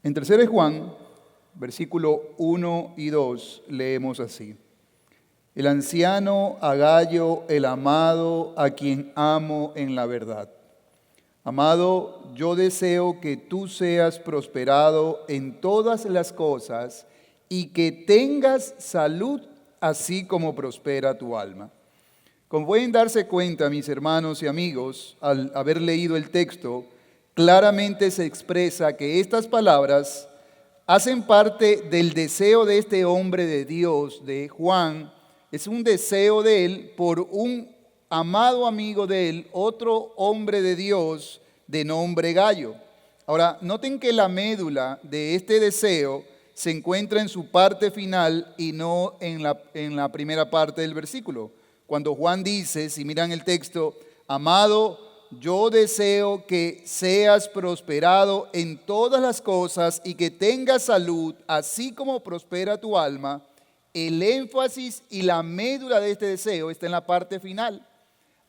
En 3 de Juan, versículo 1 y 2, leemos así. El anciano Agayo, el amado, a quien amo en la verdad. Amado, yo deseo que tú seas prosperado en todas las cosas y que tengas salud, así como prospera tu alma. Como pueden darse cuenta, mis hermanos y amigos, al haber leído el texto, claramente se expresa que estas palabras hacen parte del deseo de este hombre de Dios, de Juan. Es un deseo de él por un amado amigo de él, otro hombre de Dios de nombre Gayo. Ahora, noten que la médula de este deseo se encuentra en su parte final y no en la primera parte del versículo. Cuando Juan dice, si miran el texto, amado, yo deseo que seas prosperado en todas las cosas y que tengas salud, así como prospera tu alma. El énfasis y la médula de este deseo está en la parte final.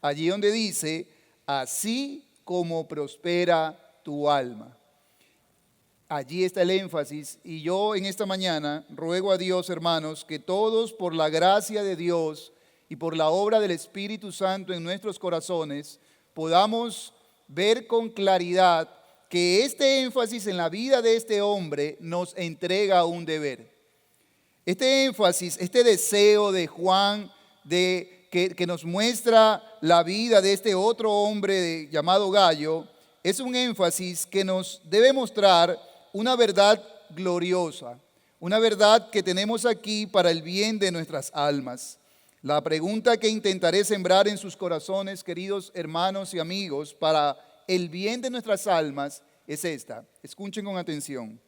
Allí donde dice, así como prospera tu alma. Allí está el énfasis. Y yo en esta mañana ruego a Dios, hermanos, que todos por la gracia de Dios y por la obra del Espíritu Santo en nuestros corazones, podamos ver con claridad que este énfasis en la vida de este hombre nos entrega un deber. Este énfasis, este deseo de Juan que nos muestra la vida de este otro hombre llamado Gayo, es un énfasis que nos debe mostrar una verdad gloriosa, una verdad que tenemos aquí para el bien de nuestras almas. La pregunta que intentaré sembrar en sus corazones, queridos hermanos y amigos, para el bien de nuestras almas es esta. Escuchen con atención.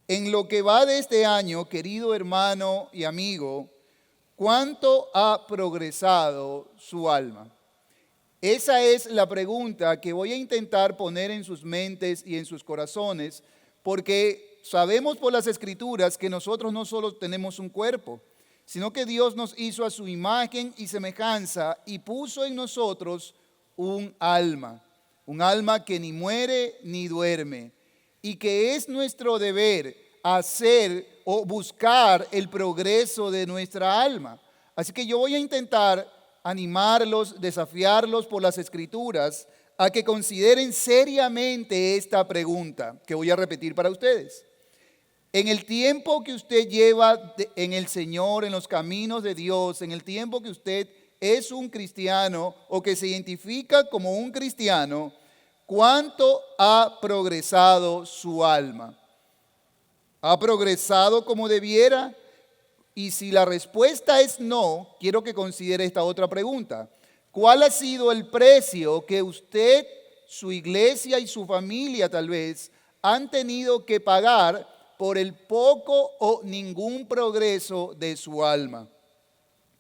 En lo que va de este año, querido hermano y amigo, ¿cuánto ha progresado su alma? Esa es la pregunta que voy a intentar poner en sus mentes y en sus corazones, porque sabemos por las Escrituras que nosotros no solo tenemos un cuerpo, sino que Dios nos hizo a su imagen y semejanza y puso en nosotros un alma que ni muere ni duerme, y que es nuestro deber hacer o buscar el progreso de nuestra alma. Así que yo voy a intentar animarlos, desafiarlos por las Escrituras a que consideren seriamente esta pregunta que voy a repetir para ustedes. En el tiempo que usted lleva en el Señor, en los caminos de Dios, en el tiempo que usted es un cristiano o que se identifica como un cristiano, ¿cuánto ha progresado su alma? ¿Ha progresado como debiera? Y si la respuesta es no, quiero que considere esta otra pregunta. ¿Cuál ha sido el precio que usted, su iglesia y su familia tal vez han tenido que pagar por el poco o ningún progreso de su alma?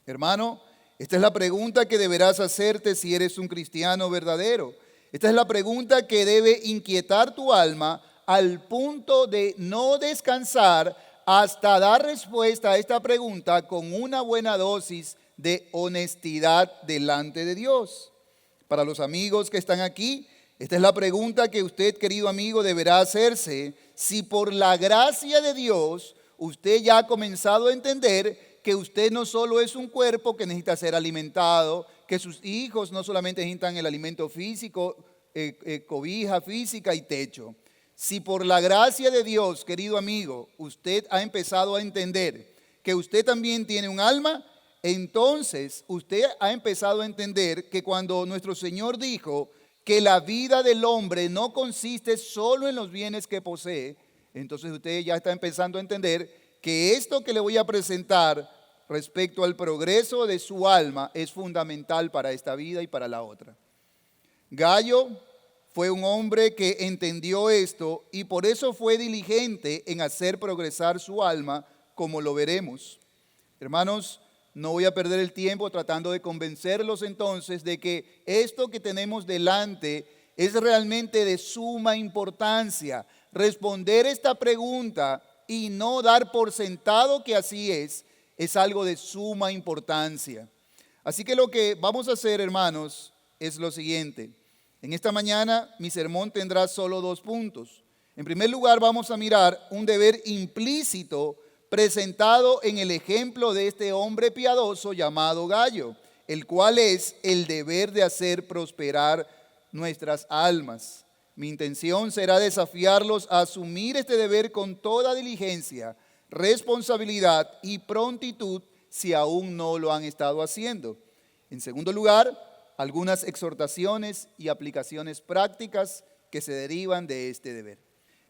Hermano, esta es la pregunta que deberás hacerte si eres un cristiano verdadero. Esta es la pregunta que debe inquietar tu alma al punto de no descansar hasta dar respuesta a esta pregunta con una buena dosis de honestidad delante de Dios. Para los amigos que están aquí, esta es la pregunta que usted, querido amigo, deberá hacerse si por la gracia de Dios usted ya ha comenzado a entender que usted no solo es un cuerpo que necesita ser alimentado, que sus hijos no solamente necesitan el alimento físico, cobija física y techo. Si por la gracia de Dios, querido amigo, usted ha empezado a entender que usted también tiene un alma, entonces usted ha empezado a entender que cuando nuestro Señor dijo que la vida del hombre no consiste solo en los bienes que posee, entonces usted ya está empezando a entender que esto que le voy a presentar respecto al progreso de su alma es fundamental para esta vida y para la otra. Gayo fue un hombre que entendió esto y por eso fue diligente en hacer progresar su alma, como lo veremos. Hermanos, no voy a perder el tiempo tratando de convencerlos entonces de que esto que tenemos delante es realmente de suma importancia. Responder esta pregunta y no dar por sentado que así es algo de suma importancia. Así que lo que vamos a hacer, hermanos, es lo siguiente. En esta mañana mi sermón tendrá solo 2 puntos. En primer lugar, vamos a mirar un deber implícito presentado en el ejemplo de este hombre piadoso llamado Gayo, el cual es el deber de hacer prosperar nuestras almas. Mi intención será desafiarlos a asumir este deber con toda diligencia, responsabilidad y prontitud si aún no lo han estado haciendo. En segundo lugar, algunas exhortaciones y aplicaciones prácticas que se derivan de este deber.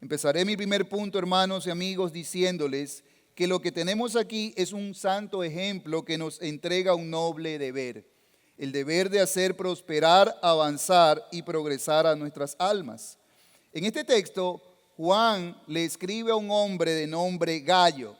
Empezaré mi primer punto, hermanos y amigos, diciéndoles que lo que tenemos aquí es un santo ejemplo que nos entrega un noble deber. El deber de hacer prosperar, avanzar y progresar a nuestras almas. En este texto, Juan le escribe a un hombre de nombre Gayo.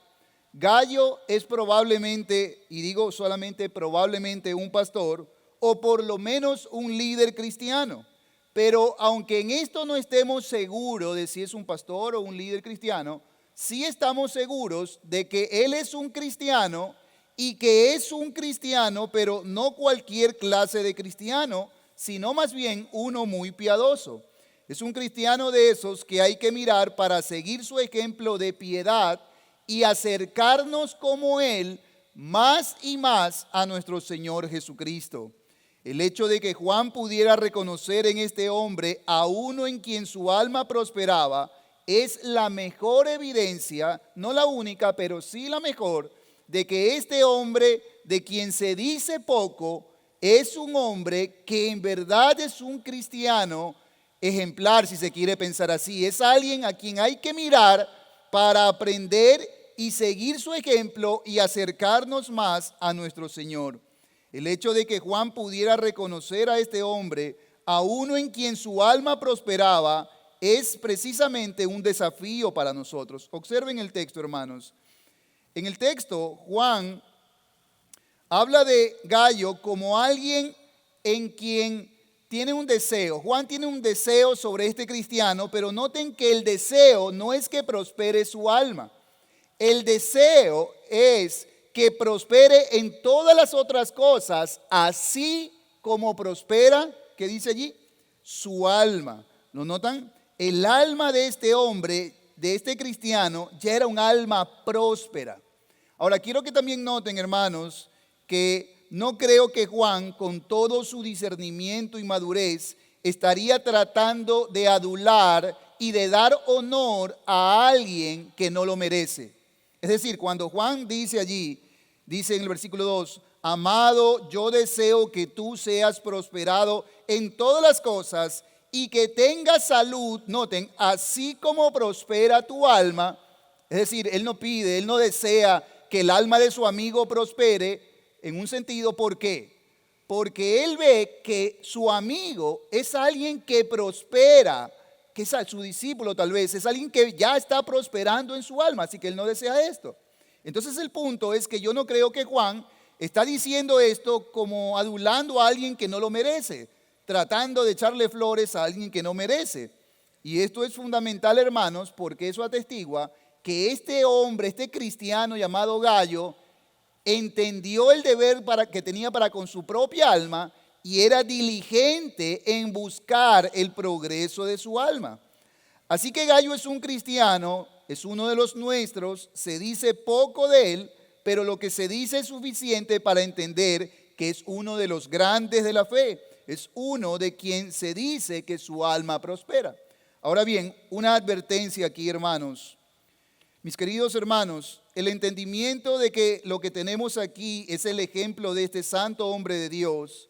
Gayo es probablemente, y digo solamente probablemente, un pastor o por lo menos un líder cristiano. Pero aunque en esto no estemos seguros de si es un pastor o un líder cristiano, sí estamos seguros de que él es un cristiano y que es un cristiano, pero no cualquier clase de cristiano, sino más bien uno muy piadoso. Es un cristiano de esos que hay que mirar para seguir su ejemplo de piedad y acercarnos como él más y más a nuestro Señor Jesucristo. El hecho de que Juan pudiera reconocer en este hombre a uno en quien su alma prosperaba es la mejor evidencia, no la única, pero sí la mejor, de que este hombre de quien se dice poco es un hombre que en verdad es un cristiano ejemplar, si se quiere pensar así. Es alguien a quien hay que mirar para aprender y seguir su ejemplo y acercarnos más a nuestro Señor. El hecho de que Juan pudiera reconocer a este hombre, a uno en quien su alma prosperaba, es precisamente un desafío para nosotros. Observen el texto, hermanos. En el texto, Juan habla de Gayo como alguien en quien tiene un deseo. Juan tiene un deseo sobre este cristiano, pero noten que el deseo no es que prospere su alma. El deseo es que prospere en todas las otras cosas, así como prospera, ¿qué dice allí? Su alma. ¿Lo notan? El alma de este hombre, de este cristiano, ya era un alma próspera. Ahora, quiero que también noten, hermanos, que no creo que Juan, con todo su discernimiento y madurez, estaría tratando de adular y de dar honor a alguien que no lo merece. Es decir, cuando Juan dice allí, dice en el versículo 2, amado, yo deseo que tú seas prosperado en todas las cosas y que tengas salud, noten, así como prospera tu alma. Es decir, él no pide, él no desea que el alma de su amigo prospere en un sentido. ¿Por qué? Porque él ve que su amigo es alguien que prospera, que es su discípulo tal vez, es alguien que ya está prosperando en su alma, así que él no desea esto. Entonces el punto es que yo no creo que Juan está diciendo esto como adulando a alguien que no lo merece, tratando de echarle flores a alguien que no merece. Y esto es fundamental, hermanos, porque eso atestigua que este hombre, este cristiano llamado Gayo, entendió el deber que tenía para con su propia alma y era diligente en buscar el progreso de su alma. Así que Gayo es un cristiano, es uno de los nuestros, se dice poco de él, pero lo que se dice es suficiente para entender que es uno de los grandes de la fe, es uno de quien se dice que su alma prospera. Ahora bien, una advertencia aquí, hermanos. Mis queridos hermanos, el entendimiento de que lo que tenemos aquí es el ejemplo de este santo hombre de Dios,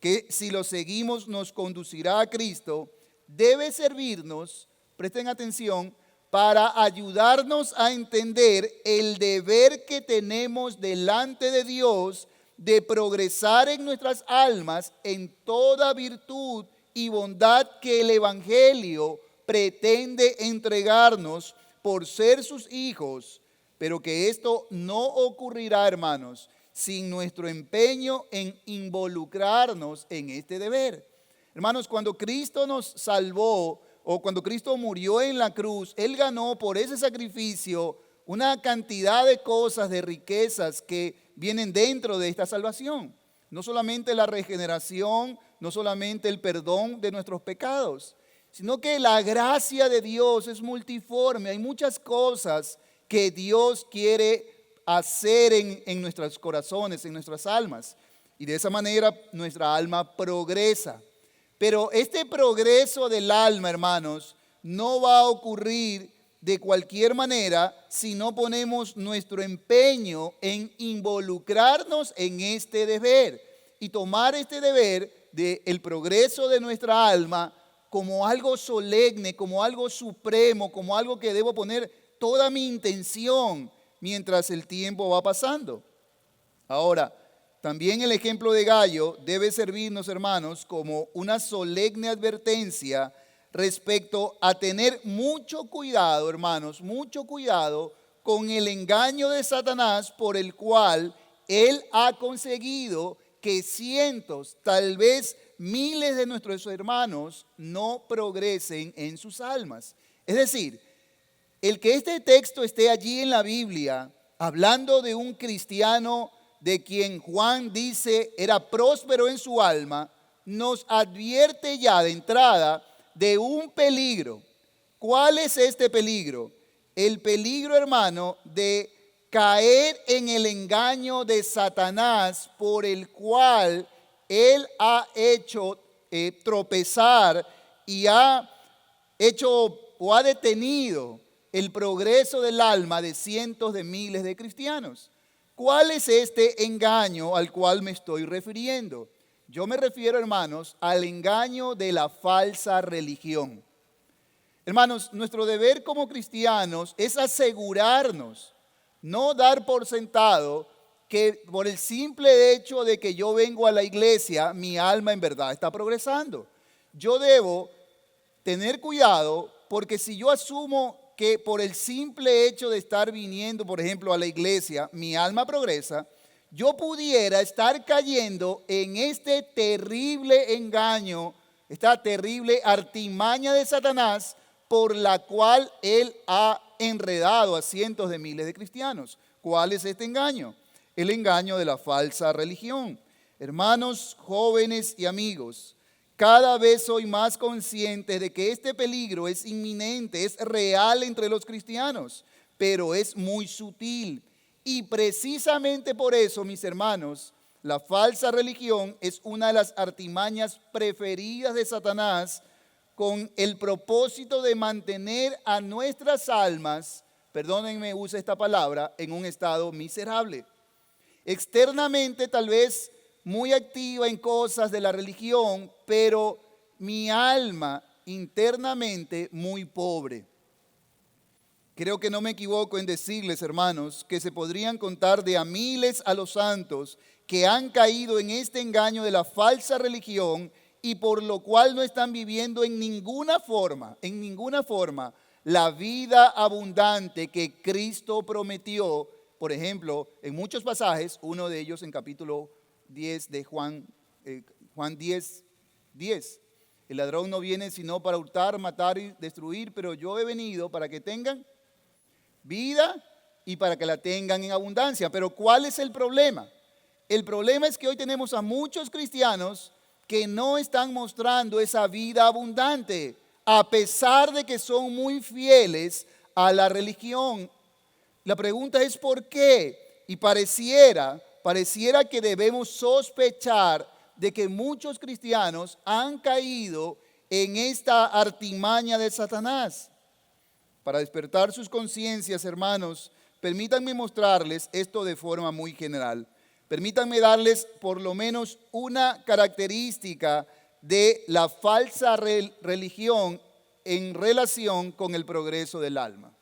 que si lo seguimos nos conducirá a Cristo, debe servirnos, presten atención, para ayudarnos a entender el deber que tenemos delante de Dios de progresar en nuestras almas en toda virtud y bondad que el Evangelio pretende entregarnos por ser sus hijos, pero que esto no ocurrirá, hermanos, sin nuestro empeño en involucrarnos en este deber. Hermanos, cuando Cristo nos salvó o cuando Cristo murió en la cruz, Él ganó por ese sacrificio una cantidad de cosas, de riquezas que vienen dentro de esta salvación. No solamente la regeneración, no solamente el perdón de nuestros pecados, sino que la gracia de Dios es multiforme. Hay muchas cosas que Dios quiere hacer en nuestros corazones, en nuestras almas. Y de esa manera nuestra alma progresa. Pero este progreso del alma, hermanos, no va a ocurrir de cualquier manera si no ponemos nuestro empeño en involucrarnos en este deber y tomar este deber del progreso de nuestra alma como algo solemne, como algo supremo, como algo que debo poner toda mi intención mientras el tiempo va pasando. Ahora, también el ejemplo de Gallo debe servirnos, hermanos, como una solemne advertencia respecto a tener mucho cuidado, hermanos, mucho cuidado con el engaño de Satanás por el cual él ha conseguido que cientos, tal vez miles de nuestros hermanos no progresen en sus almas. Es decir, el que este texto esté allí en la Biblia, hablando de un cristiano de quien Juan dice era próspero en su alma, nos advierte ya de entrada de un peligro. ¿Cuál es este peligro? El peligro, hermano, de caer en el engaño de Satanás por el cual él ha hecho tropezar y ha hecho o ha detenido el progreso del alma de cientos de miles de cristianos. ¿Cuál es este engaño al cual me estoy refiriendo? Yo me refiero, hermanos, al engaño de la falsa religión. Hermanos, nuestro deber como cristianos es asegurarnos, no dar por sentado que por el simple hecho de que yo vengo a la iglesia, mi alma en verdad está progresando. Yo debo tener cuidado porque si yo asumo que por el simple hecho de estar viniendo, por ejemplo, a la iglesia, mi alma progresa, yo pudiera estar cayendo en este terrible engaño, esta terrible artimaña de Satanás por la cual él ha enredado a cientos de miles de cristianos. ¿Cuál es este engaño? El engaño de la falsa religión. Hermanos, jóvenes y amigos, cada vez soy más consciente de que este peligro es inminente, es real entre los cristianos, pero es muy sutil. Y precisamente por eso, mis hermanos, la falsa religión es una de las artimañas preferidas de Satanás con el propósito de mantener a nuestras almas, perdónenme, use esta palabra, en un estado miserable. Externamente tal vez muy activa en cosas de la religión, pero mi alma internamente muy pobre. Creo que no me equivoco en decirles, hermanos, que se podrían contar de a miles a los santos que han caído en este engaño de la falsa religión y por lo cual no están viviendo en ninguna forma, la vida abundante que Cristo prometió. Por ejemplo, en muchos pasajes, uno de ellos en capítulo 10 de Juan 10. El ladrón no viene sino para hurtar, matar y destruir, pero yo he venido para que tengan vida y para que la tengan en abundancia. Pero ¿cuál es el problema? El problema es que hoy tenemos a muchos cristianos que no están mostrando esa vida abundante, a pesar de que son muy fieles a la religión. La pregunta es ¿por qué? Y pareciera que debemos sospechar de que muchos cristianos han caído en esta artimaña de Satanás. Para despertar sus conciencias, hermanos, permítanme mostrarles esto de forma muy general. Permítanme darles por lo menos una característica de la falsa religión en relación con el progreso del alma.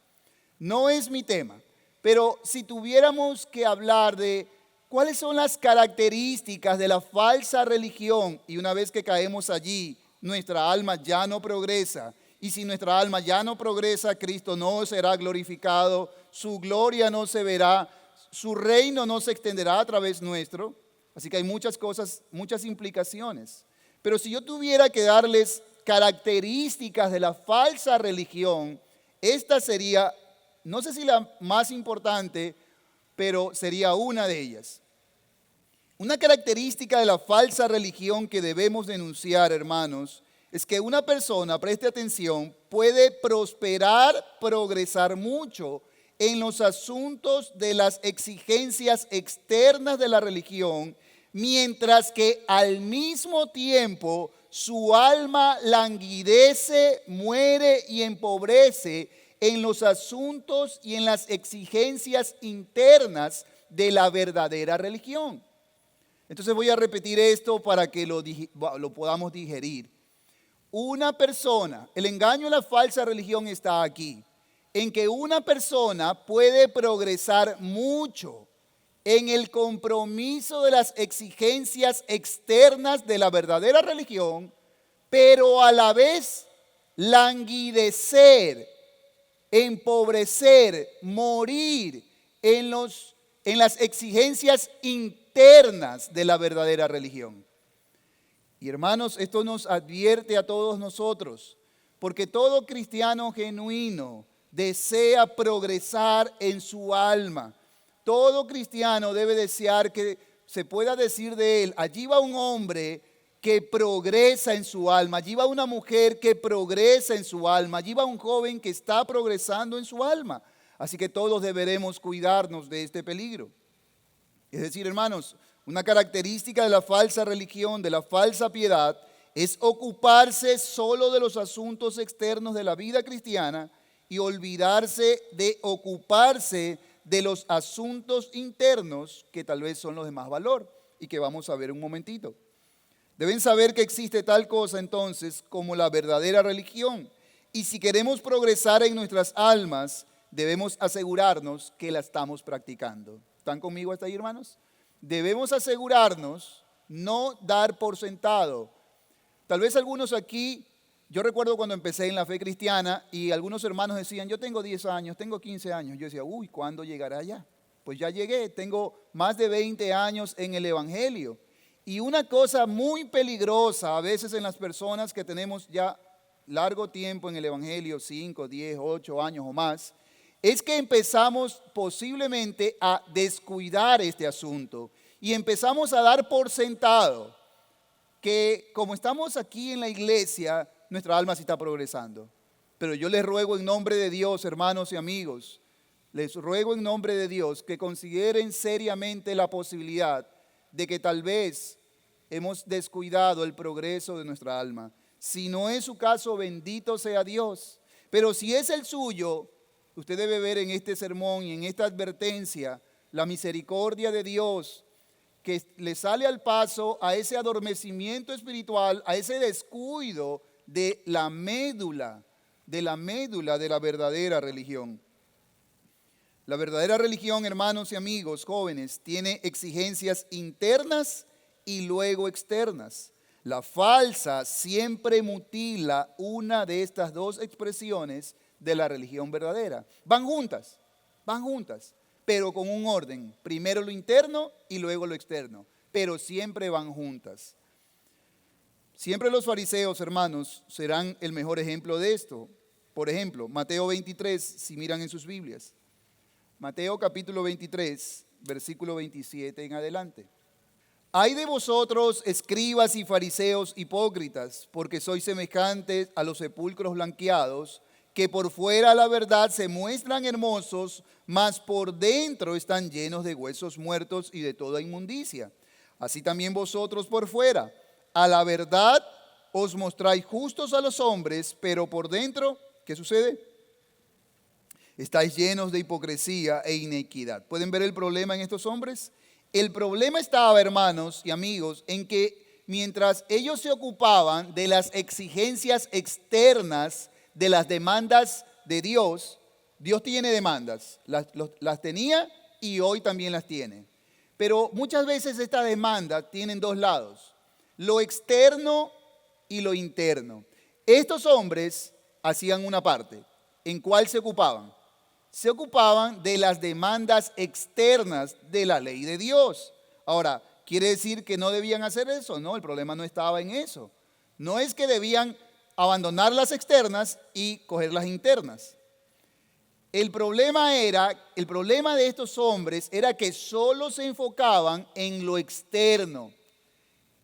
No es mi tema, pero si tuviéramos que hablar de cuáles son las características de la falsa religión, y una vez que caemos allí, nuestra alma ya no progresa. Y si nuestra alma ya no progresa, Cristo no será glorificado, su gloria no se verá, su reino no se extenderá a través nuestro. Así que hay muchas cosas, muchas implicaciones. Pero si yo tuviera que darles características de la falsa religión, esta sería, no sé si la más importante, pero sería una de ellas. Una característica de la falsa religión que debemos denunciar, hermanos, es que una persona, preste atención, puede prosperar, progresar mucho en los asuntos de las exigencias externas de la religión, mientras que al mismo tiempo su alma languidece, muere y empobrece en los asuntos y en las exigencias internas de la verdadera religión. Entonces voy a repetir esto para que lo podamos digerir. Una persona, el engaño de la falsa religión está aquí, en que una persona puede progresar mucho en el compromiso de las exigencias externas de la verdadera religión, pero a la vez languidecer, empobrecer, morir en las exigencias internas de la verdadera religión. Y hermanos, esto nos advierte a todos nosotros, porque todo cristiano genuino desea progresar en su alma. Todo cristiano debe desear que se pueda decir de él: allí va un hombre que progresa en su alma, allí va una mujer que progresa en su alma, allí va un joven que está progresando en su alma. Así que todos deberemos cuidarnos de este peligro. Es decir, hermanos, una característica de la falsa religión, de la falsa piedad, es ocuparse solo de los asuntos externos de la vida cristiana y olvidarse de ocuparse de los asuntos internos que tal vez son los de más valor y que vamos a ver un momentito. Deben saber que existe tal cosa entonces como la verdadera religión, y si queremos progresar en nuestras almas, debemos asegurarnos que la estamos practicando. ¿Están conmigo hasta ahí, hermanos? Debemos asegurarnos, no dar por sentado. Tal vez algunos aquí, yo recuerdo cuando empecé en la fe cristiana y algunos hermanos decían: yo tengo 10 años, tengo 15 años. Yo decía: uy, ¿cuándo llegará allá? Pues ya llegué, tengo más de 20 años en el Evangelio. Y una cosa muy peligrosa a veces en las personas que tenemos ya largo tiempo en el Evangelio, 5, 10, 8 años o más, es que empezamos posiblemente a descuidar este asunto y empezamos a dar por sentado que como estamos aquí en la iglesia, nuestra alma sí está progresando. Pero yo les ruego en nombre de Dios, hermanos y amigos, les ruego en nombre de Dios que consideren seriamente la posibilidad de que tal vez hemos descuidado el progreso de nuestra alma. Si no es su caso, bendito sea Dios. Pero si es el suyo, usted debe ver en este sermón y en esta advertencia la misericordia de Dios que le sale al paso a ese adormecimiento espiritual, a ese descuido de la médula de la verdadera religión. La verdadera religión, hermanos y amigos jóvenes, tiene exigencias internas y luego externas. La falsa siempre mutila una de estas dos expresiones de la religión verdadera. Van juntas, pero con un orden. Primero lo interno y luego lo externo, pero siempre van juntas. Siempre los fariseos, hermanos, serán el mejor ejemplo de esto. Por ejemplo, Mateo 23, si miran en sus Biblias. Mateo capítulo 23, versículo 27 en adelante. Ay de vosotros, escribas y fariseos hipócritas, porque sois semejantes a los sepulcros blanqueados, que por fuera la verdad se muestran hermosos, mas por dentro están llenos de huesos muertos y de toda inmundicia. Así también vosotros por fuera, a la verdad os mostráis justos a los hombres, pero por dentro, ¿qué sucede? Estáis llenos de hipocresía e inequidad. ¿Pueden ver el problema en estos hombres? El problema estaba, hermanos y amigos, en que mientras ellos se ocupaban de las exigencias externas, de las demandas de Dios, Dios tiene demandas, las tenía y hoy también las tiene. Pero muchas veces estas demandas tienen dos lados, lo externo y lo interno. Estos hombres hacían una parte. ¿En cuál se ocupaban? Se ocupaban de las demandas externas de la ley de Dios. Ahora, ¿quiere decir que no debían hacer eso? No, el problema no estaba en eso. No es que debían abandonar las externas y coger las internas. El problema de estos hombres era que solo se enfocaban en lo externo.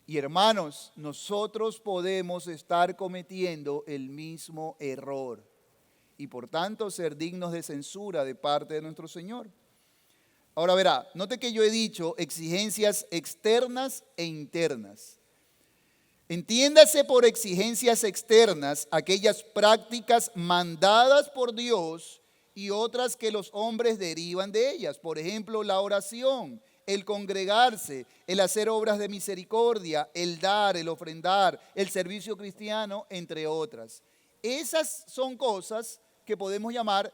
Y hermanos, nosotros podemos estar cometiendo el mismo error y por tanto ser dignos de censura de parte de nuestro Señor. Ahora verá, note que yo he dicho exigencias externas e internas. Entiéndase por exigencias externas aquellas prácticas mandadas por Dios y otras que los hombres derivan de ellas. Por ejemplo, la oración, el congregarse, el hacer obras de misericordia, el dar, el ofrendar, el servicio cristiano, entre otras. Esas son cosas que podemos llamar,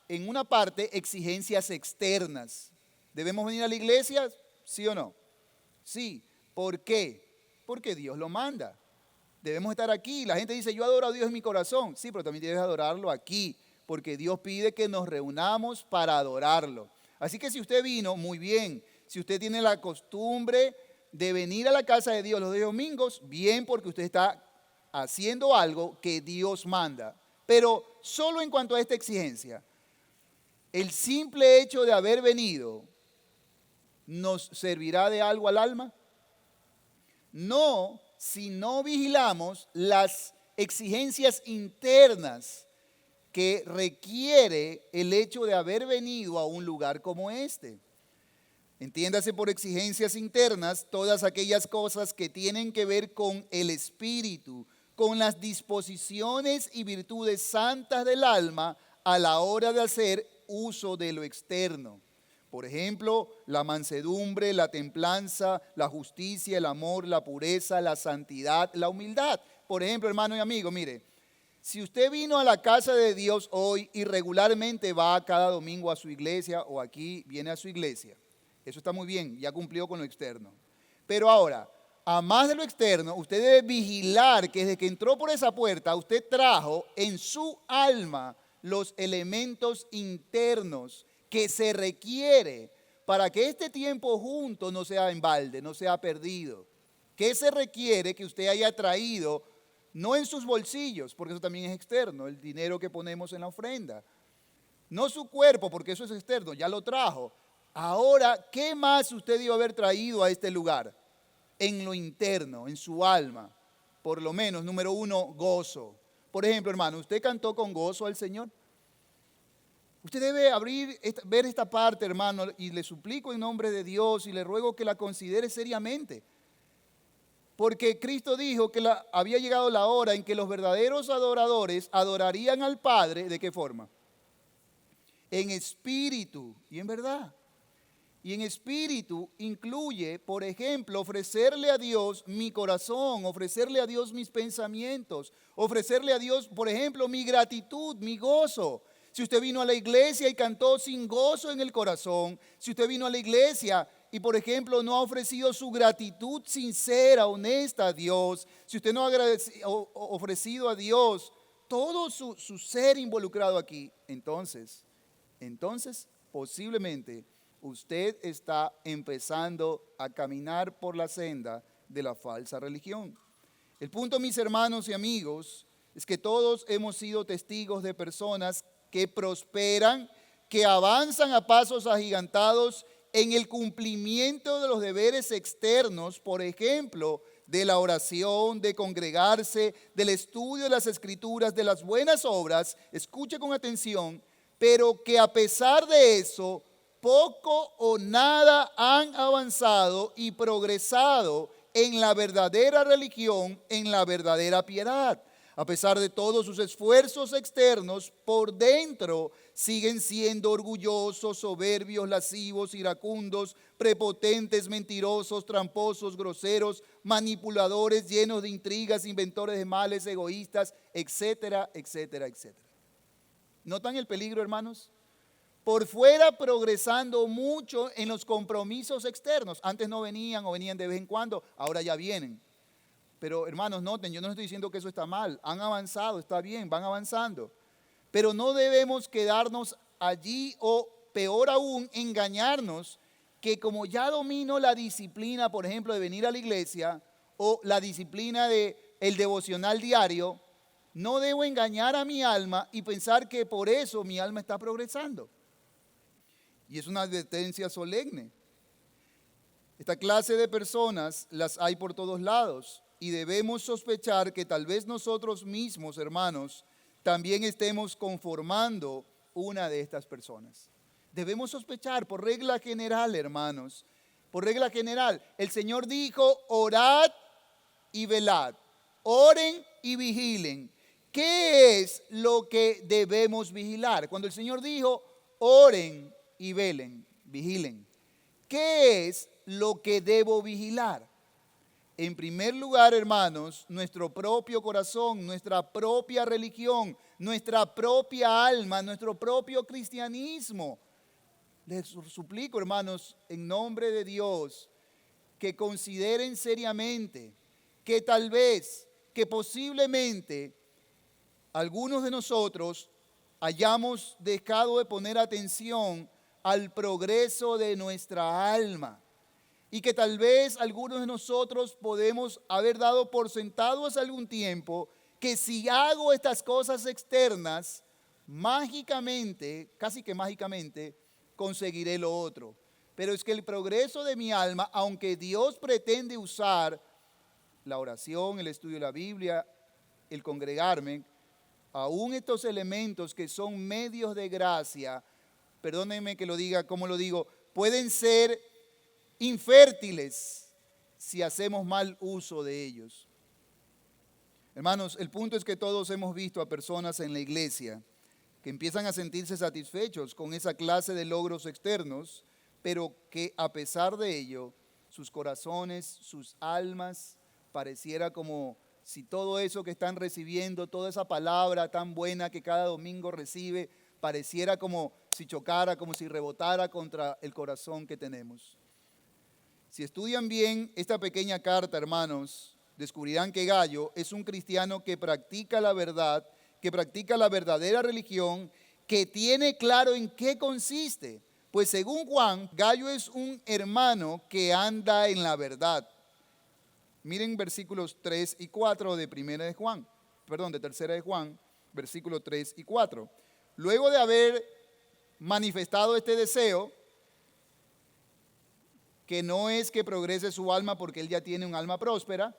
en una parte, exigencias externas. ¿Debemos venir a la iglesia? ¿Sí o no? Sí. ¿Por qué? Porque Dios lo manda. Debemos estar aquí. La gente dice, yo adoro a Dios en mi corazón. Sí, pero también debes adorarlo aquí, porque Dios pide que nos reunamos para adorarlo. Así que si usted vino, muy bien. Si usted tiene la costumbre de venir a la casa de Dios los domingos, bien, porque usted está haciendo algo que Dios manda. Pero solo en cuanto a esta exigencia, el simple hecho de haber venido, ¿nos servirá de algo al alma? No, si no vigilamos las exigencias internas que requiere el hecho de haber venido a un lugar como este. Entiéndase por exigencias internas todas aquellas cosas que tienen que ver con el espíritu, con las disposiciones y virtudes santas del alma a la hora de hacer uso de lo externo. Por ejemplo, la mansedumbre, la templanza, la justicia, el amor, la pureza, la santidad, la humildad. Por ejemplo, hermano y amigo, mire, si usted vino a la casa de Dios hoy y regularmente va cada domingo a su iglesia o aquí viene a su iglesia, eso está muy bien, ya cumplió con lo externo. Pero ahora, a más de lo externo, usted debe vigilar que desde que entró por esa puerta, usted trajo en su alma los elementos internos que se requiere para que este tiempo junto no sea en balde, no sea perdido. ¿Qué se requiere que usted haya traído? No en sus bolsillos, porque eso también es externo, el dinero que ponemos en la ofrenda. No su cuerpo, porque eso es externo, ya lo trajo. Ahora, ¿qué más usted iba a haber traído a este lugar? En lo interno, en su alma. Por lo menos, número uno, gozo. Por ejemplo, hermano, ¿usted cantó con gozo al Señor? Usted debe ver esta parte, hermano, y le suplico en nombre de Dios y le ruego que la considere seriamente. Porque Cristo dijo que había llegado la hora en que los verdaderos adoradores adorarían al Padre, ¿de qué forma? En espíritu y en verdad. Y en espíritu incluye, por ejemplo, ofrecerle a Dios mi corazón, ofrecerle a Dios mis pensamientos, ofrecerle a Dios, por ejemplo, mi gratitud, mi gozo. Si usted vino a la iglesia y cantó sin gozo en el corazón, si usted vino a la iglesia y, por ejemplo, no ha ofrecido su gratitud sincera, honesta a Dios, si usted no ha ofrecido a Dios todo su ser involucrado aquí, entonces, posiblemente usted está empezando a caminar por la senda de la falsa religión. El punto, mis hermanos y amigos, es que todos hemos sido testigos de personas que prosperan, que avanzan a pasos agigantados en el cumplimiento de los deberes externos, por ejemplo, de la oración, de congregarse, del estudio de las escrituras, de las buenas obras, escuche con atención, pero que a pesar de eso, poco o nada han avanzado y progresado en la verdadera religión, en la verdadera piedad. A pesar de todos sus esfuerzos externos, por dentro siguen siendo orgullosos, soberbios, lascivos, iracundos, prepotentes, mentirosos, tramposos, groseros, manipuladores, llenos de intrigas, inventores de males, egoístas, etcétera, etcétera, etcétera. ¿Notan el peligro, hermanos? Por fuera progresando mucho en los compromisos externos. Antes no venían o venían de vez en cuando, ahora ya vienen. Pero hermanos, noten, yo no estoy diciendo que eso está mal. Han avanzado, está bien, van avanzando. Pero no debemos quedarnos allí o peor aún, engañarnos que como ya domino la disciplina, por ejemplo, de venir a la iglesia o la disciplina del devocional diario, no debo engañar a mi alma y pensar que por eso mi alma está progresando. Y es una advertencia solemne. Esta clase de personas las hay por todos lados y debemos sospechar que tal vez nosotros mismos, hermanos, también estemos conformando una de estas personas. Debemos sospechar por regla general, hermanos, por regla general. El Señor dijo, orad y velad, oren y vigilen. ¿Qué es lo que debemos vigilar? Cuando el Señor dijo, oren y velen, vigilen, ¿qué es lo que debo vigilar? En primer lugar, hermanos, nuestro propio corazón, nuestra propia religión, nuestra propia alma, nuestro propio cristianismo. Les suplico, hermanos, en nombre de Dios, que consideren seriamente que tal vez, que posiblemente algunos de nosotros hayamos dejado de poner atención al progreso de nuestra alma y que tal vez algunos de nosotros podemos haber dado por sentado hace algún tiempo que si hago estas cosas externas, mágicamente, casi que mágicamente, conseguiré lo otro. Pero es que el progreso de mi alma, aunque Dios pretende usar la oración, el estudio de la Biblia, el congregarme, aún estos elementos que son medios de gracia, perdónenme que lo diga como lo digo, pueden ser infértiles si hacemos mal uso de ellos. Hermanos, el punto es que todos hemos visto a personas en la iglesia que empiezan a sentirse satisfechos con esa clase de logros externos, pero que a pesar de ello, sus corazones, sus almas, pareciera como si todo eso que están recibiendo, toda esa palabra tan buena que cada domingo recibe, pareciera como si chocara, como si rebotara contra el corazón que tenemos. Si estudian bien esta pequeña carta, hermanos, descubrirán que Gallo es un cristiano que practica la verdad, que practica la verdadera religión, que tiene claro en qué consiste. Pues según Juan, Gallo es un hermano que anda en la verdad. Miren versículos 3 y 4 de tercera de Juan, versículos 3 y 4. Luego de haber manifestado este deseo, que no es que progrese su alma porque él ya tiene un alma próspera,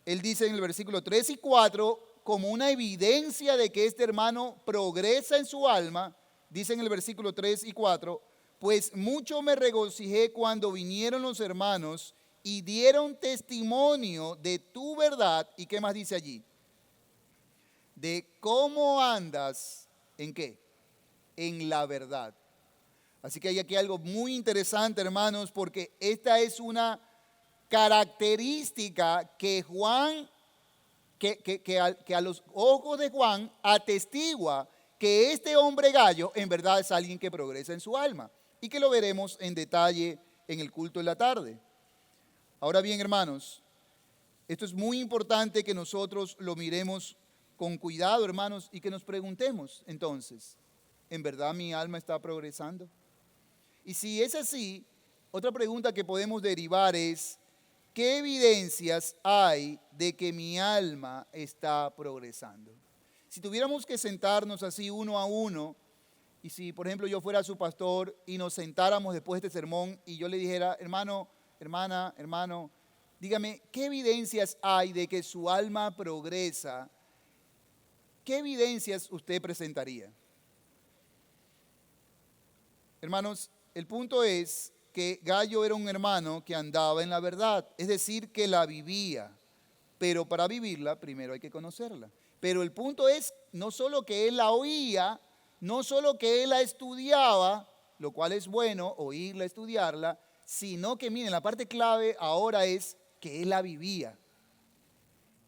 él dice en el versículo 3 y 4, como una evidencia de que este hermano progresa en su alma, dice en el versículo 3 y 4, pues mucho me regocijé cuando vinieron los hermanos y dieron testimonio de tu verdad. ¿Y qué más dice allí? De cómo andas, ¿en qué? En la verdad. Así que hay aquí algo muy interesante, hermanos, porque esta es una característica que Juan, que a los ojos de Juan atestigua que este hombre Gallo en verdad es alguien que progresa en su alma y que lo veremos en detalle en el culto de la tarde. Ahora bien, hermanos, esto es muy importante que nosotros lo miremos con cuidado, hermanos, y que nos preguntemos entonces, ¿en verdad mi alma está progresando? Y si es así, otra pregunta que podemos derivar es, ¿qué evidencias hay de que mi alma está progresando? Si tuviéramos que sentarnos así uno a uno, y si por ejemplo yo fuera su pastor y nos sentáramos después de este sermón y yo le dijera, hermano, hermano, dígame, ¿qué evidencias hay de que su alma progresa? ¿Qué evidencias usted presentaría? Hermanos, el punto es que Gallo era un hermano que andaba en la verdad, es decir, que la vivía, pero para vivirla primero hay que conocerla. Pero el punto es no solo que él la oía, no solo que él la estudiaba, lo cual es bueno, oírla, estudiarla, sino que miren, la parte clave ahora es que él la vivía.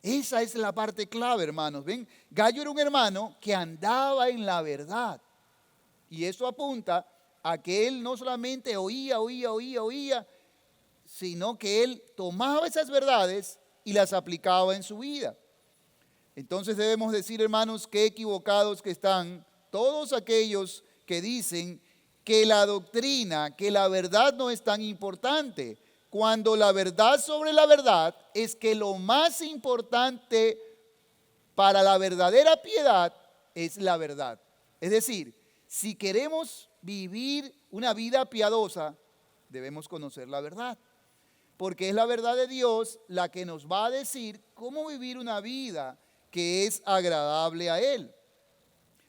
Esa es la parte clave, hermanos. ¿Ven? Gallo era un hermano que andaba en la verdad. Y eso apunta a que él no solamente oía, sino que él tomaba esas verdades y las aplicaba en su vida. Entonces debemos decir, hermanos, qué equivocados que están todos aquellos que dicen que la doctrina, que la verdad no es tan importante, cuando la verdad sobre la verdad es que lo más importante para la verdadera piedad es la verdad. Es decir, si queremos vivir una vida piadosa, debemos conocer la verdad. porque es la verdad de Dios la que nos va a decir cómo vivir una vida que es agradable a Él.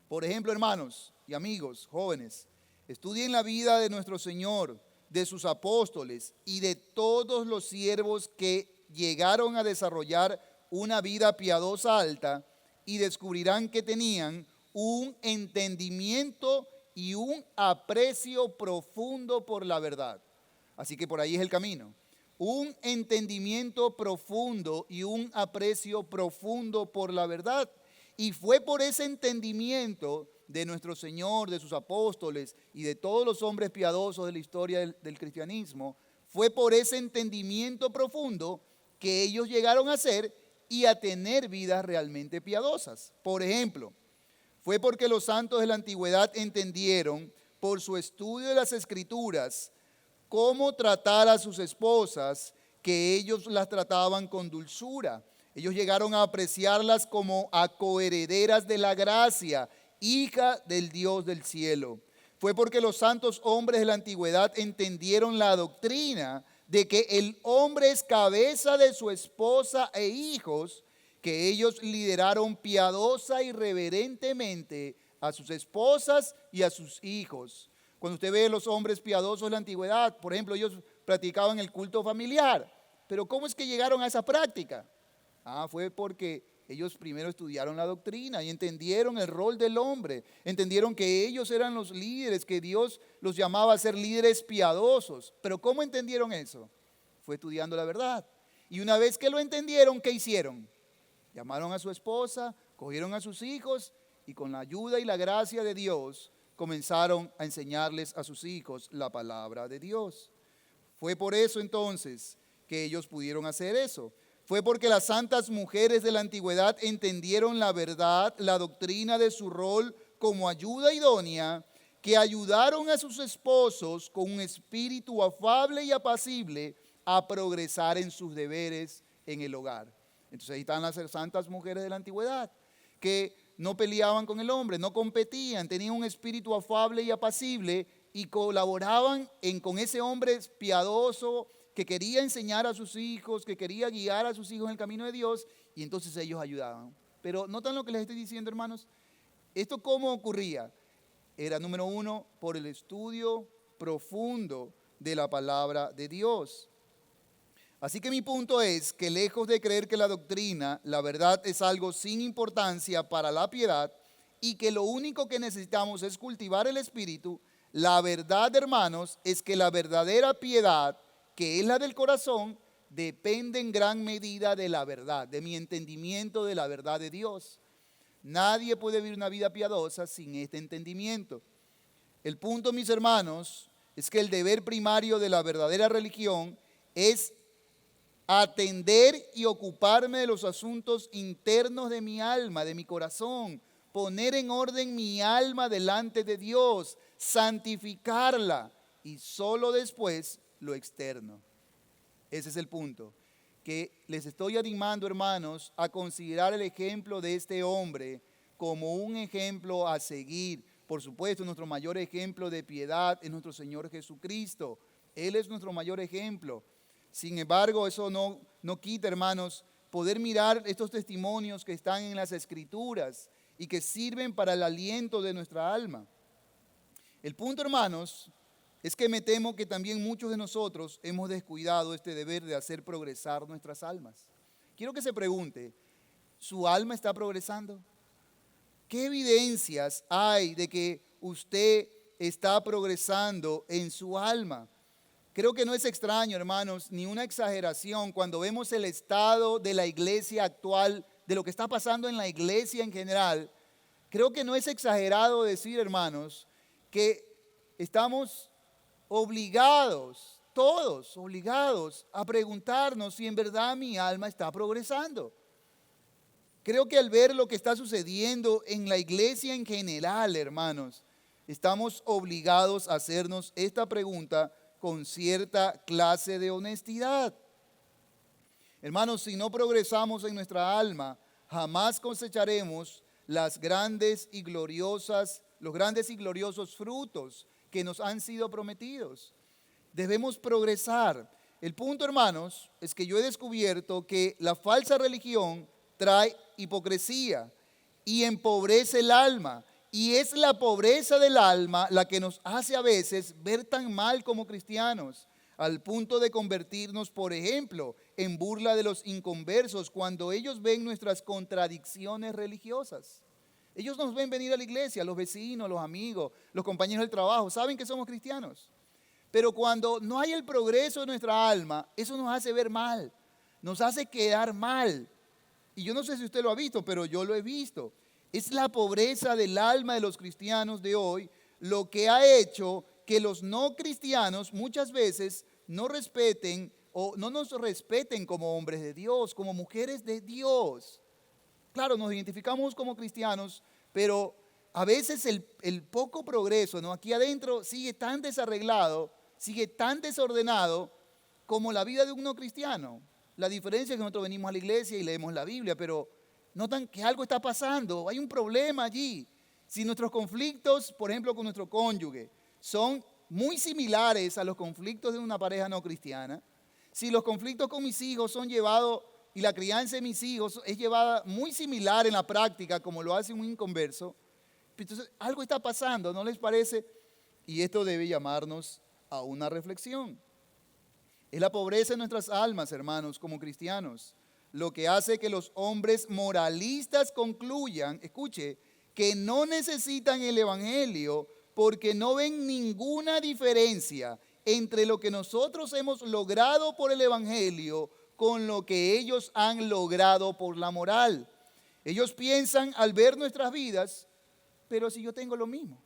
Por ejemplo, hermanos y amigos, jóvenes, estudien la vida de nuestro Señor, de sus apóstoles y de todos los siervos que llegaron a desarrollar una vida piadosa alta y descubrirán que tenían un entendimiento y un aprecio profundo por la verdad. Así que por ahí es el camino. Un entendimiento profundo y un aprecio profundo por la verdad. Y fue por ese entendimiento de nuestro Señor, de sus apóstoles y de todos los hombres piadosos de la historia del cristianismo, fue por ese entendimiento profundo que ellos llegaron a ser y a tener vidas realmente piadosas. Por ejemplo, fue porque los santos de la antigüedad entendieron por su estudio de las Escrituras cómo tratar a sus esposas, que ellos las trataban con dulzura. Ellos llegaron a apreciarlas como a coherederas de la gracia, hija del Dios del cielo. Fue porque los santos hombres de la antigüedad entendieron la doctrina de que el hombre es cabeza de su esposa e hijos, que ellos lideraron piadosa y reverentemente a sus esposas y a sus hijos. Cuando usted ve a los hombres piadosos de la antigüedad, por ejemplo, ellos practicaban el culto familiar. Pero ¿cómo es que llegaron a esa práctica? Fue porque ellos primero estudiaron la doctrina y entendieron el rol del hombre. Entendieron que ellos eran los líderes, que Dios los llamaba a ser líderes piadosos. Pero ¿cómo entendieron eso? Fue estudiando la verdad. Y una vez que lo entendieron, ¿qué hicieron? Llamaron a su esposa, cogieron a sus hijos y con la ayuda y la gracia de Dios comenzaron a enseñarles a sus hijos la palabra de Dios. Fue por eso entonces que ellos pudieron hacer eso. Fue porque las santas mujeres de la antigüedad entendieron la verdad, la doctrina de su rol como ayuda idónea, que ayudaron a sus esposos con un espíritu afable y apacible a progresar en sus deberes en el hogar. Entonces ahí están las santas mujeres de la antigüedad, que no peleaban con el hombre, no competían, tenían un espíritu afable y apacible y colaboraban con ese hombre piadoso que quería enseñar a sus hijos, que quería guiar a sus hijos en el camino de Dios, y entonces ellos ayudaban. Pero notan lo que les estoy diciendo, hermanos. ¿Esto cómo ocurría? Era, número uno, por el estudio profundo de la palabra de Dios. Así que mi punto es que lejos de creer que la doctrina, la verdad es algo sin importancia para la piedad y que lo único que necesitamos es cultivar el espíritu, la verdad, hermanos, es que la verdadera piedad, que es la del corazón, depende en gran medida de la verdad, de mi entendimiento de la verdad de Dios. Nadie puede vivir una vida piadosa sin este entendimiento. El punto, mis hermanos, es que el deber primario de la verdadera religión es atender y ocuparme de los asuntos internos de mi alma, de mi corazón, poner en orden mi alma delante de Dios, santificarla y solo después lo externo. Ese es el punto, que les estoy animando, hermanos, a considerar el ejemplo de este hombre como un ejemplo a seguir. Por supuesto, nuestro mayor ejemplo de piedad es nuestro Señor Jesucristo. Él es nuestro mayor ejemplo. Sin embargo, eso no quita, hermanos, poder mirar estos testimonios que están en las Escrituras y que sirven para el aliento de nuestra alma. El punto, hermanos, es que me temo que también muchos de nosotros hemos descuidado este deber de hacer progresar nuestras almas. Quiero que se pregunte, ¿su alma está progresando? ¿Qué evidencias hay de que usted está progresando en su alma? Creo que no es extraño, hermanos, ni una exageración cuando vemos el estado de la iglesia actual, de lo que está pasando en la iglesia en general. Creo que no es exagerado decir, hermanos, que estamos obligados, todos obligados, a preguntarnos si en verdad mi alma está progresando. Creo que al ver lo que está sucediendo en la iglesia en general, hermanos, estamos obligados a hacernos esta pregunta con cierta clase de honestidad. Hermanos, si no progresamos en nuestra alma, jamás cosecharemos los grandes y gloriosos frutos que nos han sido prometidos. Debemos progresar. El punto, hermanos, es que yo he descubierto que la falsa religión trae hipocresía y empobrece el alma. Y es la pobreza del alma la que nos hace a veces ver tan mal como cristianos, al punto de convertirnos, por ejemplo, en burla de los inconversos cuando ellos ven nuestras contradicciones religiosas. Ellos nos ven venir a la iglesia, los vecinos, los amigos, los compañeros del trabajo, saben que somos cristianos. Pero cuando no hay el progreso de nuestra alma, eso nos hace ver mal, nos hace quedar mal. Y yo no sé si usted lo ha visto, pero yo lo he visto. Es la pobreza del alma de los cristianos de hoy lo que ha hecho que los no cristianos muchas veces no respeten o no nos respeten como hombres de Dios, como mujeres de Dios. Claro, nos identificamos como cristianos, pero a veces el poco progreso, ¿no?, aquí adentro sigue tan desarreglado, sigue tan desordenado como la vida de un no cristiano. La diferencia es que nosotros venimos a la iglesia y leemos la Biblia, pero notan que algo está pasando, hay un problema allí. Si nuestros conflictos, por ejemplo, con nuestro cónyuge, son muy similares a los conflictos de una pareja no cristiana, si los conflictos con mis hijos son llevados y la crianza de mis hijos es llevada muy similar en la práctica como lo hace un inconverso, entonces algo está pasando, ¿no les parece? Y esto debe llamarnos a una reflexión. Es la pobreza de nuestras almas, hermanos, como cristianos, lo que hace que los hombres moralistas concluyan, escuche, que no necesitan el Evangelio porque no ven ninguna diferencia entre lo que nosotros hemos logrado por el Evangelio con lo que ellos han logrado por la moral. Ellos piensan al ver nuestras vidas, pero si yo tengo lo mismo.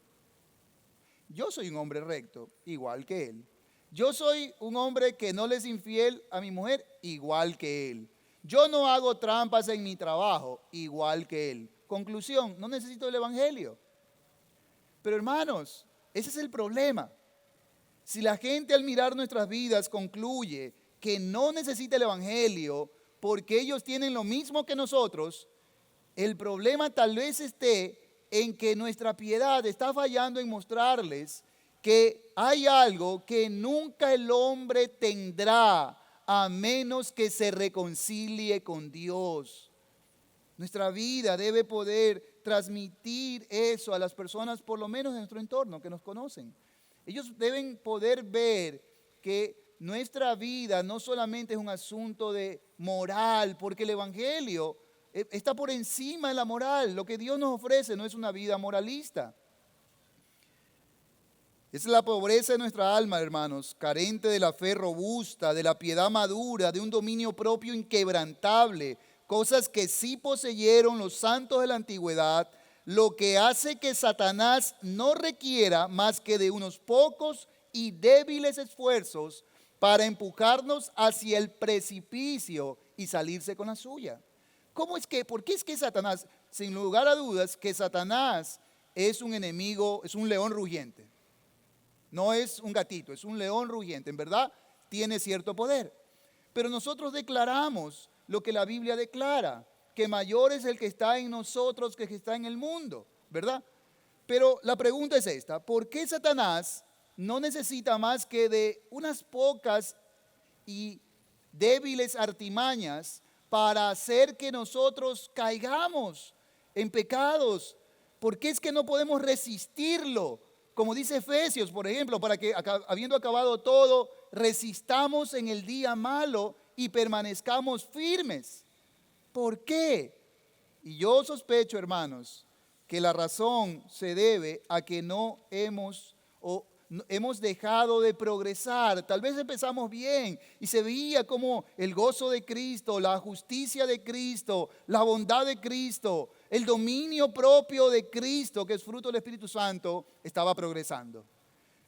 Yo soy un hombre recto, igual que él. Yo soy un hombre que no le es infiel a mi mujer, igual que él. Yo no hago trampas en mi trabajo, igual que él. Conclusión, no necesito el Evangelio. Pero hermanos, ese es el problema. Si la gente al mirar nuestras vidas concluye que no necesita el Evangelio porque ellos tienen lo mismo que nosotros, el problema tal vez esté en que nuestra piedad está fallando en mostrarles que hay algo que nunca el hombre tendrá a menos que se reconcilie con Dios. Nuestra vida debe poder transmitir eso a las personas, por lo menos de nuestro entorno, que nos conocen. Ellos deben poder ver que nuestra vida no solamente es un asunto de moral, porque el Evangelio está por encima de la moral. Lo que Dios nos ofrece no es una vida moralista. Es la pobreza de nuestra alma, hermanos, carente de la fe robusta, de la piedad madura, de un dominio propio inquebrantable, cosas que sí poseyeron los santos de la antigüedad, lo que hace que Satanás no requiera más que de unos pocos y débiles esfuerzos para empujarnos hacia el precipicio y salirse con la suya. ¿Por qué es que Satanás, sin lugar a dudas, que Satanás es un enemigo, es un león rugiente? No es un gatito, es un león rugiente. En verdad, tiene cierto poder. Pero nosotros declaramos lo que la Biblia declara, que mayor es el que está en nosotros que el que está en el mundo, ¿verdad? Pero la pregunta es esta: ¿por qué Satanás no necesita más que de unas pocas y débiles artimañas para hacer que nosotros caigamos en pecados? ¿Por qué es que no podemos resistirlo? Como dice Efesios, por ejemplo, para que habiendo acabado todo, resistamos en el día malo y permanezcamos firmes. ¿Por qué? Y yo sospecho, hermanos, que la razón se debe a que hemos dejado de progresar. Tal vez empezamos bien y se veía como el gozo de Cristo, la justicia de Cristo, la bondad de Cristo, el dominio propio de Cristo, que es fruto del Espíritu Santo, estaba progresando.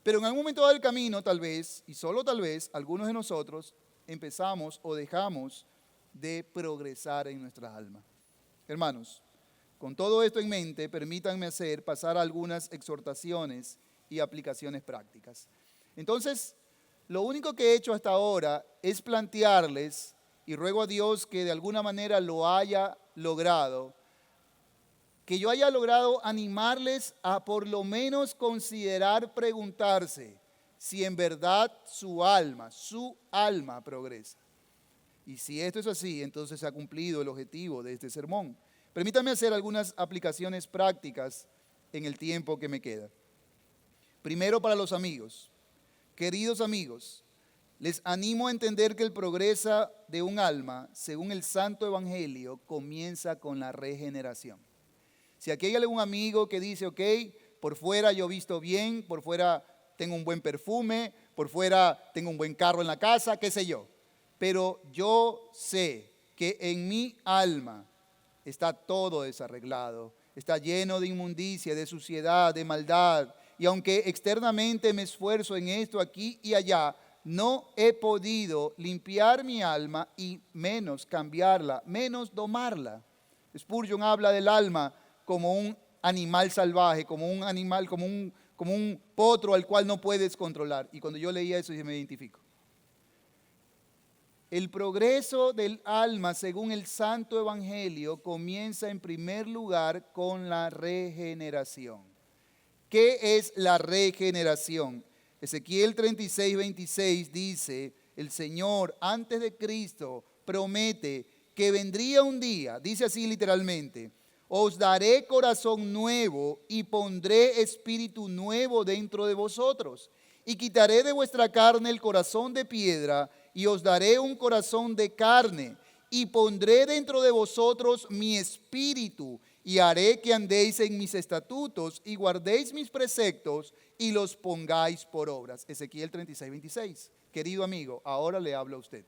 Pero en algún momento del camino, tal vez, y solo tal vez, algunos de nosotros empezamos o dejamos de progresar en nuestra alma. Hermanos, con todo esto en mente, permítanme pasar algunas exhortaciones y aplicaciones prácticas. Entonces, lo único que he hecho hasta ahora es plantearles, y ruego a Dios que de alguna manera lo haya logrado, que yo haya logrado animarles a por lo menos considerar preguntarse si en verdad su alma progresa. Y si esto es así, entonces se ha cumplido el objetivo de este sermón. Permítame hacer algunas aplicaciones prácticas en el tiempo que me queda. Primero, para los amigos. Queridos amigos, les animo a entender que el progreso de un alma, según el Santo Evangelio, comienza con la regeneración. Si aquí hay algún amigo que dice, ok, por fuera yo visto bien, por fuera tengo un buen perfume, por fuera tengo un buen carro en la casa, qué sé yo. Pero yo sé que en mi alma está todo desarreglado, está lleno de inmundicia, de suciedad, de maldad. Y aunque externamente me esfuerzo en esto, aquí y allá, no he podido limpiar mi alma y menos cambiarla, menos domarla. Spurgeon habla del alma como un animal salvaje, como un animal, como un potro al cual no puedes controlar. Y cuando yo leía eso, yo me identifico. El progreso del alma, según el Santo Evangelio, comienza en primer lugar con la regeneración. ¿Qué es la regeneración? Ezequiel 36, 26 dice, el Señor antes de Cristo promete que vendría un día, dice así literalmente, os daré corazón nuevo y pondré espíritu nuevo dentro de vosotros. Y quitaré de vuestra carne el corazón de piedra y os daré un corazón de carne. Y pondré dentro de vosotros mi espíritu y haré que andéis en mis estatutos y guardéis mis preceptos y los pongáis por obras. Ezequiel 36, 26. Querido amigo, ahora le hablo a usted.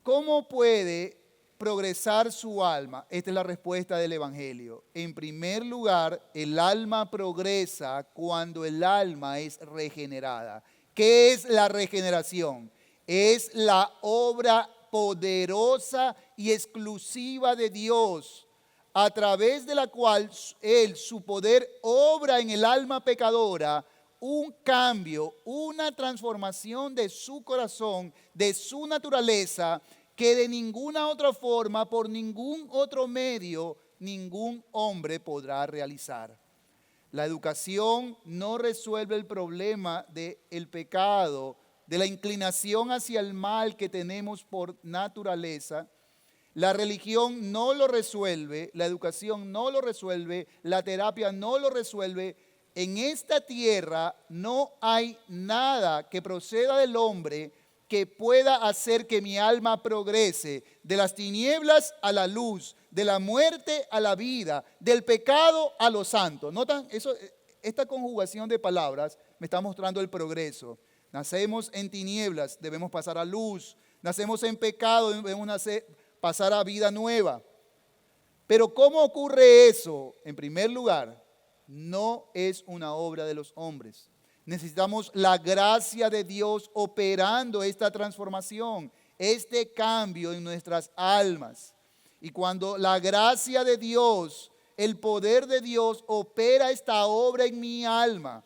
¿Cómo puede progresar su alma? Esta es la respuesta del Evangelio. En primer lugar, el alma progresa cuando el alma es regenerada. ¿Qué es la regeneración? Es la obra poderosa y exclusiva de Dios, a través de la cual Él, su poder, obra en el alma pecadora un cambio, una transformación de su corazón, de su naturaleza, que de ninguna otra forma, por ningún otro medio, ningún hombre podrá realizar. La educación no resuelve el problema del pecado, de la inclinación hacia el mal que tenemos por naturaleza. La religión no lo resuelve, la educación no lo resuelve, la terapia no lo resuelve. En esta tierra no hay nada que proceda del hombre que pueda hacer que mi alma progrese de las tinieblas a la luz, de la muerte a la vida, del pecado a lo santo. ¿Notan? Esta conjugación de palabras me está mostrando el progreso. Nacemos en tinieblas, debemos pasar a luz. Nacemos en pecado, debemos pasar a vida nueva. Pero ¿cómo ocurre eso? En primer lugar, no es una obra de los hombres. Necesitamos la gracia de Dios operando esta transformación, este cambio en nuestras almas. Y cuando la gracia de Dios, el poder de Dios opera esta obra en mi alma,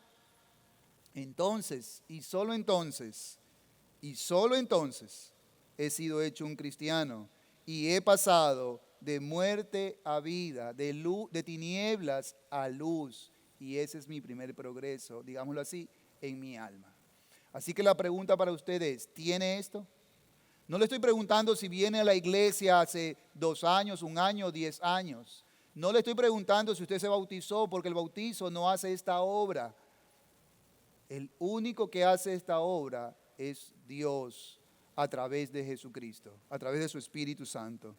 entonces, y solo entonces, he sido hecho un cristiano y he pasado de muerte a vida, de tinieblas a luz. Y ese es mi primer progreso, digámoslo así, en mi alma. Así que la pregunta para ustedes, ¿tiene esto? No le estoy preguntando si viene a la iglesia hace 2 años, 1 año, 10 años. No le estoy preguntando si usted se bautizó, porque el bautizo no hace esta obra. El único que hace esta obra es Dios a través de Jesucristo, a través de su Espíritu Santo.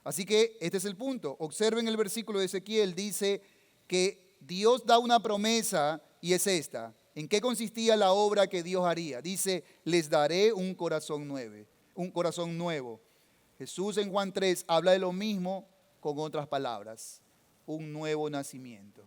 Así que este es el punto. Observen el versículo de Ezequiel, dice que Dios da una promesa y es esta. ¿En qué consistía la obra que Dios haría? Dice, les daré un corazón nuevo. Jesús en Juan 3 habla de lo mismo con otras palabras. Un nuevo nacimiento,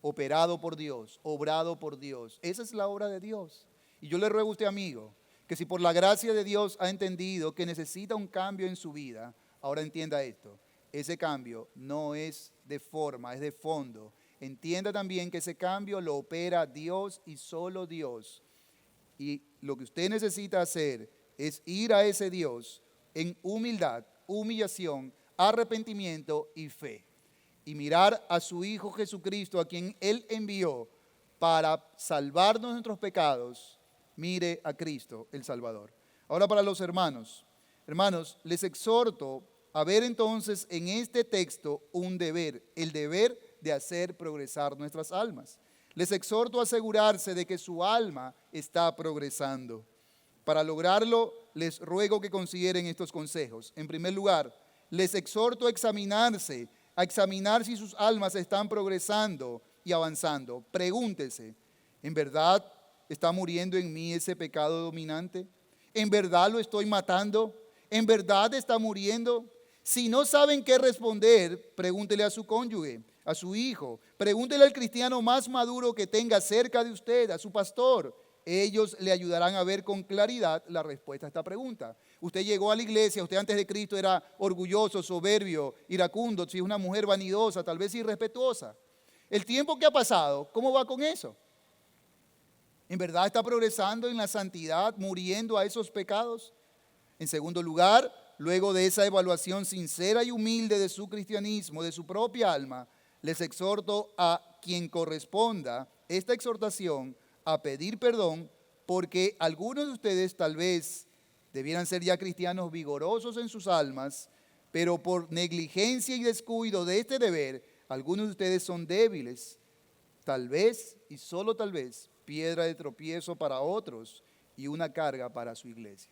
operado por Dios, obrado por Dios. Esa es la obra de Dios. Y yo le ruego a usted, amigo, que si por la gracia de Dios ha entendido que necesita un cambio en su vida, ahora entienda esto. Ese cambio no es de forma, es de fondo. Entienda también que ese cambio lo opera Dios y solo Dios. Y lo que usted necesita hacer es ir a ese Dios en humildad, humillación, arrepentimiento y fe. Y mirar a su Hijo Jesucristo, a quien Él envió para salvarnos de nuestros pecados, mire a Cristo el Salvador. Ahora para los hermanos. Hermanos, les exhorto a ver entonces en este texto un deber, el deber de hacer progresar nuestras almas. Les exhorto a asegurarse de que su alma está progresando. Para lograrlo, les ruego que consideren estos consejos. En primer lugar, les exhorto a examinar si sus almas están progresando y avanzando. Pregúntese, ¿en verdad está muriendo en mí ese pecado dominante? ¿En verdad lo estoy matando? ¿En verdad está muriendo? Si no saben qué responder, pregúntele a su cónyuge, a su hijo, pregúntele al cristiano más maduro que tenga cerca de usted, a su pastor. Ellos le ayudarán a ver con claridad la respuesta a esta pregunta. Usted llegó a la iglesia, usted antes de Cristo era orgulloso, soberbio, iracundo, si es una mujer vanidosa, tal vez irrespetuosa. El tiempo que ha pasado, ¿cómo va con eso? ¿En verdad está progresando en la santidad, muriendo a esos pecados? En segundo lugar, luego de esa evaluación sincera y humilde de su cristianismo, de su propia alma, les exhorto a quien corresponda esta exhortación a pedir perdón, porque algunos de ustedes tal vez debieran ser ya cristianos vigorosos en sus almas, pero por negligencia y descuido de este deber, algunos de ustedes son débiles, tal vez y solo tal vez piedra de tropiezo para otros y una carga para su iglesia.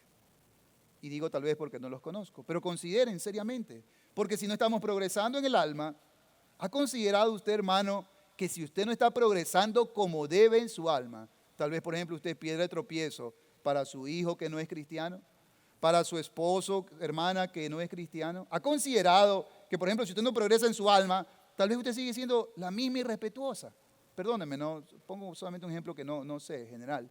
Y digo tal vez porque no los conozco, pero consideren seriamente, porque si no estamos progresando en el alma, ¿ha considerado usted, hermano, que si usted no está progresando como debe en su alma, tal vez, por ejemplo, usted es piedra de tropiezo para su hijo que no es cristiano, para su esposo, hermana, que no es cristiano? ¿Ha considerado que, por ejemplo, si usted no progresa en su alma, tal vez usted sigue siendo la misma irrespetuosa? Perdónenme, no pongo solamente un ejemplo que no sé, general.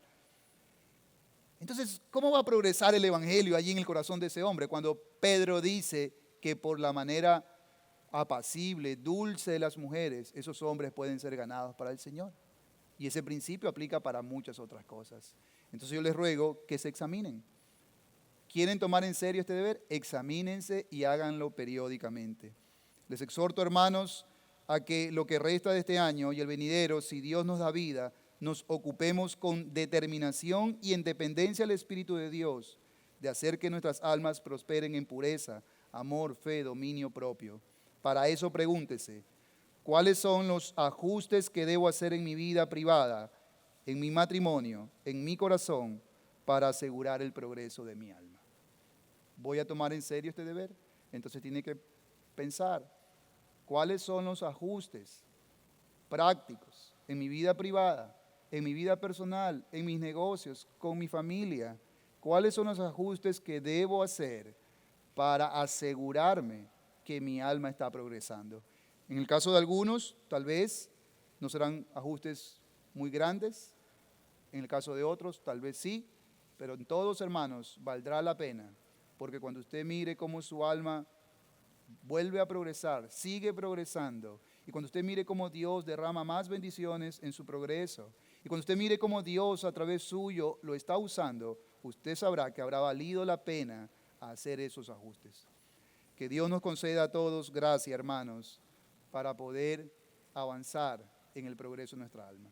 Entonces, ¿cómo va a progresar el evangelio allí en el corazón de ese hombre cuando Pedro dice que por la manera apacible, dulce de las mujeres, esos hombres pueden ser ganados para el Señor? Y ese principio aplica para muchas otras cosas. Entonces yo les ruego que se examinen. ¿Quieren tomar en serio este deber? Examínense y háganlo periódicamente. Les exhorto, hermanos, a que lo que resta de este año y el venidero, si Dios nos da vida, nos ocupemos con determinación y en dependencia del Espíritu de Dios de hacer que nuestras almas prosperen en pureza, amor, fe, dominio propio. Para eso pregúntese, ¿cuáles son los ajustes que debo hacer en mi vida privada, en mi matrimonio, en mi corazón, para asegurar el progreso de mi alma? ¿Voy a tomar en serio este deber? Entonces tiene que pensar, ¿cuáles son los ajustes prácticos en mi vida privada, en mi vida personal, en mis negocios, con mi familia? ¿Cuáles son los ajustes que debo hacer para asegurarme que mi alma está progresando? En el caso de algunos, tal vez no serán ajustes muy grandes. En el caso de otros, tal vez sí. Pero en todos, hermanos, valdrá la pena. Porque cuando usted mire cómo su alma vuelve a progresar, sigue progresando, y cuando usted mire cómo Dios derrama más bendiciones en su progreso, y cuando usted mire cómo Dios a través suyo lo está usando, usted sabrá que habrá valido la pena hacer esos ajustes. Que Dios nos conceda a todos gracia, hermanos, para poder avanzar en el progreso de nuestra alma.